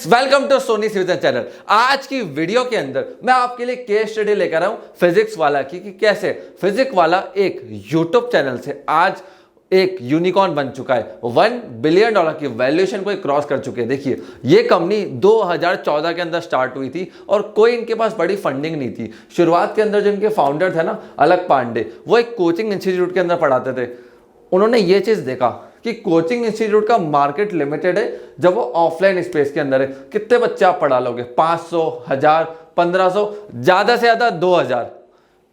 Welcome to सोनी सिविजन channel. आज की वीडियो के अंदर मैं आपके लिए केस स्टडी लेकर आया हूं फिजिक्स वाला की कि कैसे फिजिक्स वाला एक यूट्यूब चैनल से आज एक यूनिकॉर्न बन चुका है। $1 बिलियन की वैल्यूएशन को क्रॉस कर चुके हैं। देखिए ये कंपनी 2014 के अंदर स्टार्ट हुई थी और कोई इनके पास बड़ी फंडिंग नहीं थी। शुरुआत के अंदर जो इनके फाउंडर थे ना अलक पांडे, वो एक कोचिंग इंस्टीट्यूट के अंदर पढ़ाते थे। उन्होंने ये चीज देखा कि कोचिंग इंस्टीट्यूट का मार्केट लिमिटेड है जब वो ऑफलाइन स्पेस के अंदर है। कितने बच्चे आप पढ़ा लोगे? 500, 1000, 1500, ज्यादा से ज्यादा 2000।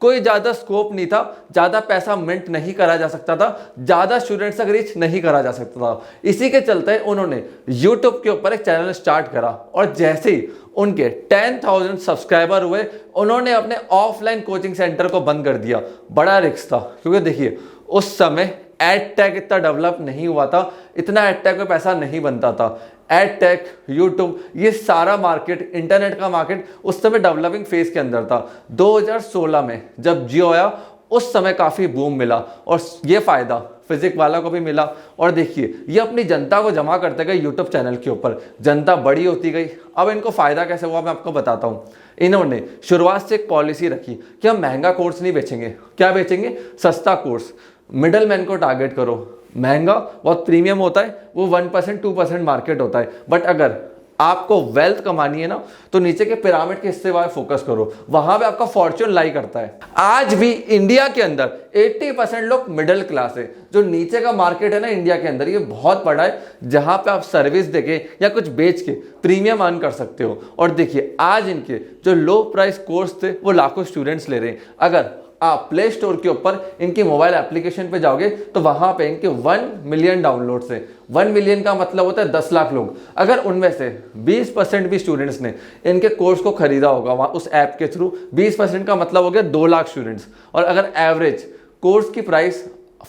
कोई ज्यादा स्कोप नहीं था, ज्यादा पैसा मिंट नहीं करा जा सकता था, ज्यादा स्टूडेंट्स तक रीच नहीं करा जा सकता था। इसी के चलते उन्होंने यूट्यूब के ऊपर एक चैनल स्टार्ट करा और जैसे ही उनके 10,000 सब्सक्राइबर हुए उन्होंने अपने ऑफलाइन कोचिंग सेंटर को बंद कर दिया। बड़ा रिस्क था क्योंकि देखिए उस समय एड टेक इतना डेवलप नहीं हुआ था, इतना एड टेक में पैसा नहीं बनता था। एड टेक, यूट्यूब, ये सारा मार्केट, इंटरनेट का मार्केट उस समय डेवलपिंग फेज के अंदर था। 2016 में जब जियो आया उस समय काफी बूम मिला और ये फायदा फिजिक्स वाला को भी मिला। और देखिए ये अपनी जनता को जमा करते गए यूट्यूब चैनल के ऊपर, जनता बड़ी होती गई। अब इनको फायदा कैसे हुआ मैं आपको बताता हूँ। इन्होंने शुरुआत से एक पॉलिसी रखी कि हम महंगा कोर्स नहीं बेचेंगे। क्या बेचेंगे? सस्ता कोर्स। मिडल मैन को टारगेट करो। महंगा बहुत प्रीमियम होता है, वो 1% 2% मार्केट होता है। बट अगर आपको वेल्थ कमानी है ना तो नीचे के पिरामिड के हिस्से वाले फोकस करो, वहां पे आपका फॉर्च्यून लाई करता है। आज भी इंडिया के अंदर 80% लोग मिडिल क्लास है। जो नीचे का मार्केट है ना इंडिया के अंदर, ये बहुत बड़ा है जहां पे आप सर्विस देके या कुछ बेच के प्रीमियम अर्न कर सकते हो। और देखिए आज इनके जो लो प्राइस कोर्स थे वो लाखों स्टूडेंट्स ले रहे हैं। अगर आप प्ले स्टोर के ऊपर इनकी मोबाइल एप्लीकेशन पे जाओगे तो वहां पे इनके 1 मिलियन डाउनलोड्स है। 1 मिलियन का मतलब होता है 10 लाख लोग। अगर उनमें से 20% भी स्टूडेंट्स ने इनके कोर्स को खरीदा होगा वहां उस ऐप के थ्रू, 20% का मतलब हो गया 2 लाख स्टूडेंट्स। और अगर एवरेज कोर्स की प्राइस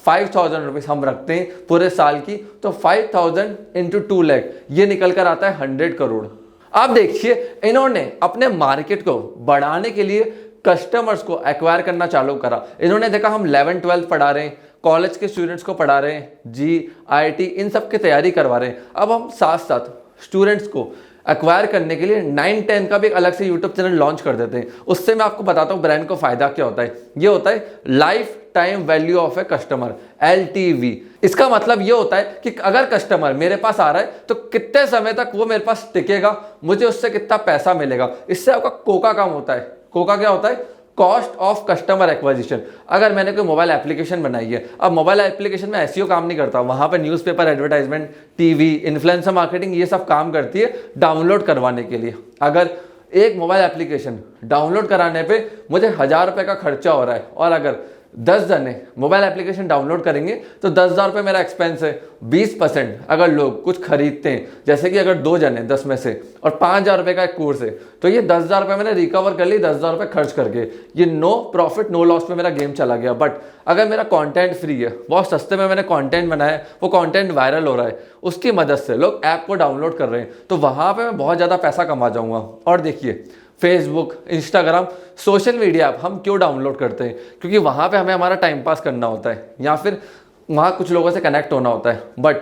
5,000 रुपीज हम रखते हैं पूरे साल की, तो 5,000 इंटू 2 लाख ये निकल कर आता है 100 करोड़। अब देखिए इन्होंने अपने मार्केट को बढ़ाने के लिए कस्टमर्स को एक्वायर करना चालू करा। इन्होंने देखा हम 11th 12th पढ़ा रहे हैं, कॉलेज के स्टूडेंट्स को पढ़ा रहे हैं, IIT इन सब की तैयारी करवा रहे हैं। अब हम साथ साथ स्टूडेंट्स को एक्वायर करने के लिए 9-10 का भी एक अलग से यूट्यूब चैनल लॉन्च कर देते हैं। उससे मैं आपको बताता हूँ ब्रांड को फायदा क्या होता है। ये होता है life time value of a customer, LTV। इसका मतलब ये होता है कि अगर कस्टमर मेरे पास आ रहा है तो कितने समय तक वो मेरे पास टिकेगा, मुझे उससे कितना पैसा मिलेगा। इससे आपका कोका काम होता है। कोका क्या होता है? Cost of customer acquisition. अगर मैंने कोई मोबाइल एप्लीकेशन बनाई है, अब मोबाइल एप्लीकेशन में SEO काम नहीं करता, वहां पर newspaper advertisement, TV, influencer marketing ये सब काम करती है डाउनलोड करवाने के लिए। अगर एक मोबाइल एप्लीकेशन डाउनलोड कराने पे मुझे 1000 रुपये का खर्चा हो रहा है और अगर 10 जने मोबाइल एप्लीकेशन डाउनलोड करेंगे तो 10,000 रुपये मेरा एक्सपेंस है। 20% अगर लोग कुछ खरीदते हैं, जैसे कि अगर 2 जने 10 में से और 5,000 रुपये का एक कोर्स है, तो ये 10,000 रुपये मैंने रिकवर कर ली 10,000 रुपये खर्च करके। ये नो प्रॉफिट नो लॉस में मेरा गेम चला गया। बट अगर मेरा कंटेंट फ्री है, बहुत सस्ते में मैंने कंटेंट बनाया है, वो कंटेंट वायरल हो रहा है, उसकी मदद से लोग ऐप को डाउनलोड कर रहे हैं, तो वहाँ पर मैं बहुत ज़्यादा पैसा कमा जाऊँगा। और देखिए Facebook, Instagram, social media app हम क्यों डाउनलोड करते हैं? क्योंकि वहाँ पे हमें हमारा टाइम पास करना होता है या फिर वहाँ कुछ लोगों से कनेक्ट होना होता है। बट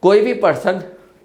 कोई भी पर्सन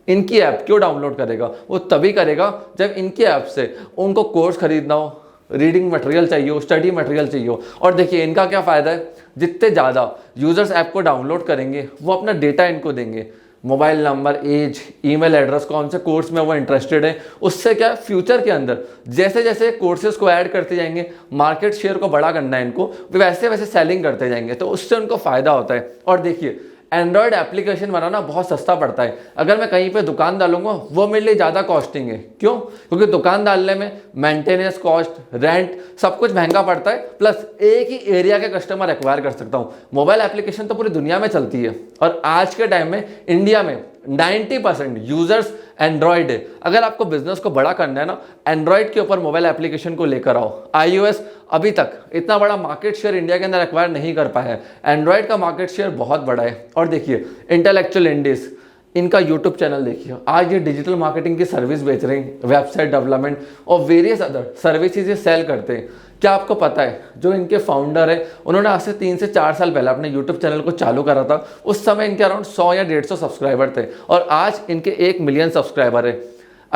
इनकी ऐप क्यों डाउनलोड करेगा? वो तभी करेगा जब इनकी ऐप से उनको कोर्स खरीदना हो, रीडिंग मटेरियल चाहिए हो, स्टडी मटेरियल चाहिए हो। और देखिए इनका क्या फ़ायदा है, जितने ज़्यादा यूजर्स ऐप को डाउनलोड करेंगे वो अपना डेटा इनको देंगे, mobile number, age, email address, कौन से कोर्स में वो इंटरेस्टेड है। उससे क्या फ्यूचर के अंदर जैसे जैसे कोर्सेज को ऐड करते जाएंगे, मार्केट शेयर को बड़ा करना है इनको, वैसे वैसे सेलिंग करते जाएंगे, तो उससे उनको फायदा होता है। और देखिए एंड्रॉयड एप्लीकेशन बनाना बहुत सस्ता पड़ता है। अगर मैं कहीं पे दुकान डालूंगा वो मेरे लिए ज़्यादा कॉस्टिंग है। क्यों? क्योंकि दुकान डालने में मेंटेनेंस कॉस्ट, रेंट सब कुछ महंगा पड़ता है, प्लस एक ही एरिया के कस्टमर एक्वायर कर सकता हूँ। मोबाइल एप्लीकेशन तो पूरी दुनिया में चलती है और आज के टाइम में इंडिया में 90% यूजर्स एंड्रॉयड है। अगर आपको बिजनेस को बड़ा करना है ना, एंड्रॉयड के ऊपर मोबाइल एप्लीकेशन को लेकर आओ। iOS अभी तक इतना बड़ा मार्केट शेयर इंडिया के अंदर एक्वायर नहीं कर पाया है। एंड्रॉयड का मार्केट शेयर बहुत बड़ा है। और देखिए इंटेलेक्चुअल इंडीज, इनका यूट्यूब चैनल देखिए, आज ये डिजिटल मार्केटिंग की सर्विस बेच रहे हैं, वेबसाइट डेवलपमेंट और वेरियस अदर सर्विसेज ये सेल करते हैं। क्या आपको पता है जो इनके फाउंडर है उन्होंने आज से 3 से 4 साल पहले अपने यूट्यूब चैनल को चालू करा था। उस समय इनके अराउंड 100 या 150 सब्सक्राइबर थे और आज इनके 1 मिलियन सब्सक्राइबर है।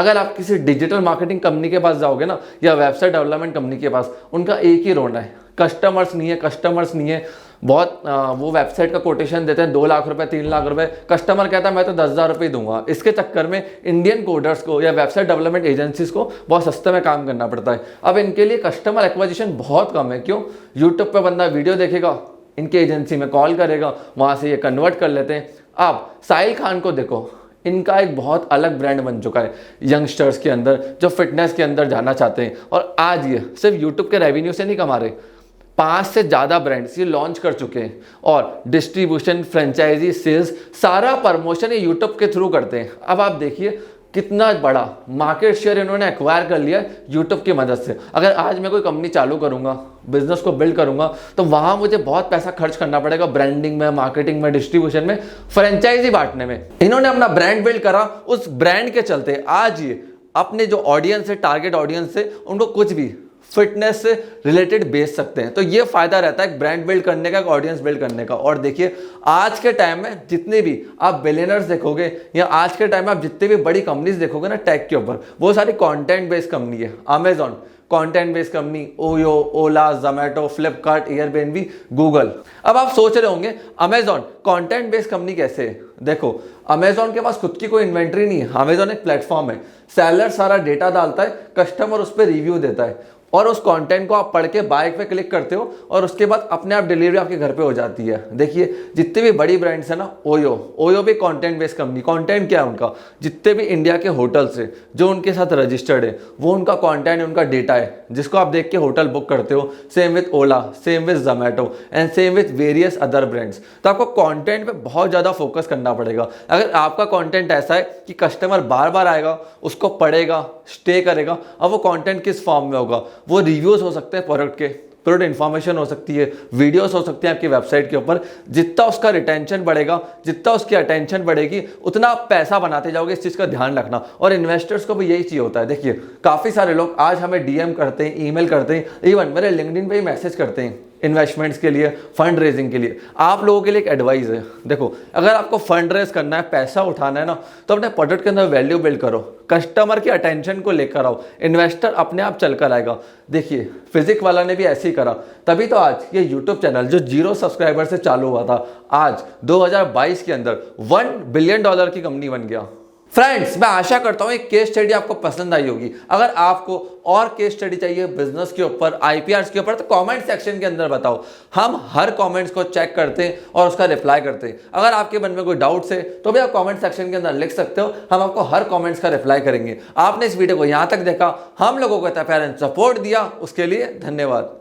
अगर आप किसी डिजिटल मार्केटिंग कंपनी के पास जाओगे ना, या वेबसाइट डेवलपमेंट कंपनी के पास, उनका एक ही रोना है, कस्टमर्स नहीं है। बहुत वो वेबसाइट का कोटेशन देते हैं 2 लाख रुपए, 3 लाख रुपए, कस्टमर कहता है मैं तो 10,000 रुपये दूंगा। इसके चक्कर में इंडियन कोडर्स को या वेबसाइट डेवलपमेंट एजेंसीज को बहुत सस्ते में काम करना पड़ता है। अब इनके लिए कस्टमर एक्विजिशन बहुत कम है। क्यों? यूट्यूब पे बंदा वीडियो देखेगा, इनके एजेंसी में कॉल करेगा, वहां से ये कन्वर्ट कर लेते हैं। अब साहिल खान को देखो, इनका एक बहुत अलग ब्रांड बन चुका है यंगस्टर्स के अंदर, जो फिटनेस के अंदर जाना चाहते हैं। और आज ये सिर्फ यूट्यूब के रेवेन्यू से नहीं कमा रहे, 5 से ज़्यादा ब्रांड्स ये लॉन्च कर चुके हैं, और डिस्ट्रीब्यूशन, फ्रेंचाइजी, सेल्स, सारा प्रमोशन ये यूट्यूब के थ्रू करते हैं। अब आप देखिए कितना बड़ा मार्केट शेयर इन्होंने एक्वायर कर लिया यूट्यूब की मदद से। अगर आज मैं कोई कंपनी चालू करूंगा, बिजनेस को बिल्ड करूंगा, तो वहां मुझे बहुत पैसा खर्च करना पड़ेगा ब्रांडिंग में, मार्केटिंग में, डिस्ट्रीब्यूशन में, फ्रेंचाइजी बांटने में। इन्होंने अपना ब्रांड बिल्ड करा, उस ब्रांड के चलते आज ये अपने जो ऑडियंस है, टारगेट ऑडियंस है, उनको कुछ भी फिटनेस से रिलेटेड बेच सकते हैं। तो ये फायदा रहता है ब्रांड बिल्ड करने का, ऑडियंस बिल्ड करने का। और देखिए आज के टाइम में जितने भी आप बिलियनर्स देखोगे, या आज के टाइम में आप जितने भी बड़ी कंपनीज देखोगे ना टेक के ऊपर, वो सारी कंटेंट बेस्ड कंपनी है। Amazon content based company, OYO, Ola, Zomato, Flipkart, Airbnb, Google. अब आप सोच रहे होंगे अमेजॉन कंटेंट बेस्ड कंपनी कैसे है? देखो अमेजॉन के पास खुद की कोई इन्वेंट्री नहीं है। अमेजॉन एक प्लेटफॉर्म है, सेलर सारा डेटा डालता है, कस्टमर उस पर रिव्यू देता है, और उस कंटेंट को आप पढ़ के बाय पे क्लिक करते हो, और उसके बाद अपने आप डिलीवरी आपके घर पे हो जाती है। देखिए जितने भी बड़ी ब्रांड्स है ना, ओयो भी कंटेंट बेस्ड कंपनी। कंटेंट क्या है उनका? जितने भी इंडिया के होटल्स है जो उनके साथ रजिस्टर्ड है, वो उनका कंटेंट, उनका डेटा है, जिसको आप देख के होटल बुक करते हो। Same with Ola, same with Zomato, and same with various other brands. तो आपको कंटेंट पे बहुत ज़्यादा फोकस करना पड़ेगा। अगर आपका कंटेंट ऐसा है कि कस्टमर बार बार आएगा, उसको पढ़ेगा, स्टे करेगा, अब वो कंटेंट किस फॉर्म में होगा? वो रिव्यूज हो सकते हैं प्रोडक्ट के, प्रोडक्ट इन्फॉर्मेशन हो सकती है, वीडियोस हो सकती हैं आपकी वेबसाइट के ऊपर। जितना उसका रिटेंशन बढ़ेगा, जितना उसकी अटेंशन बढ़ेगी, उतना आप पैसा बनाते जाओगे। इस चीज़ का ध्यान रखना। और इन्वेस्टर्स को भी यही चाहिए होता है। देखिए काफ़ी सारे लोग आज हमें डीएम करते हैं, ईमेल करते हैं, इवन मेरे लिंक्डइन पे ही मैसेज करते हैं इन्वेस्टमेंट्स के लिए, फंड रेजिंग के लिए। आप लोगों के लिए एक एडवाइस है, देखो अगर आपको फंड रेज करना है, पैसा उठाना है ना, तो अपने प्रोडक्ट के अंदर वैल्यू बिल्ड करो, कस्टमर की अटेंशन को लेकर आओ, इन्वेस्टर अपने आप चल कर आएगा। देखिए फिजिक वाला ने भी ऐसे ही करा, तभी तो आज ये यूट्यूब चैनल जो 0 सब्सक्राइबर से चालू हुआ था, आज 2022 के अंदर $1 बिलियन की कंपनी बन गया। फ्रेंड्स मैं आशा करता हूं एक केस स्टडी आपको पसंद आई होगी। अगर आपको और केस स्टडी चाहिए बिजनेस के ऊपर, आईपीआर के ऊपर, तो कमेंट सेक्शन के अंदर बताओ। हम हर कमेंट्स को चेक करते हैं और उसका रिप्लाई करते हैं। अगर आपके मन में कोई डाउट्स है तो भी आप कमेंट सेक्शन के अंदर लिख सकते हो, हम आपको हर कमेंट्स का रिप्लाई करेंगे। आपने इस वीडियो को यहां तक देखा, हम लोगों को इतना प्यार एंड सपोर्ट दिया, उसके लिए धन्यवाद।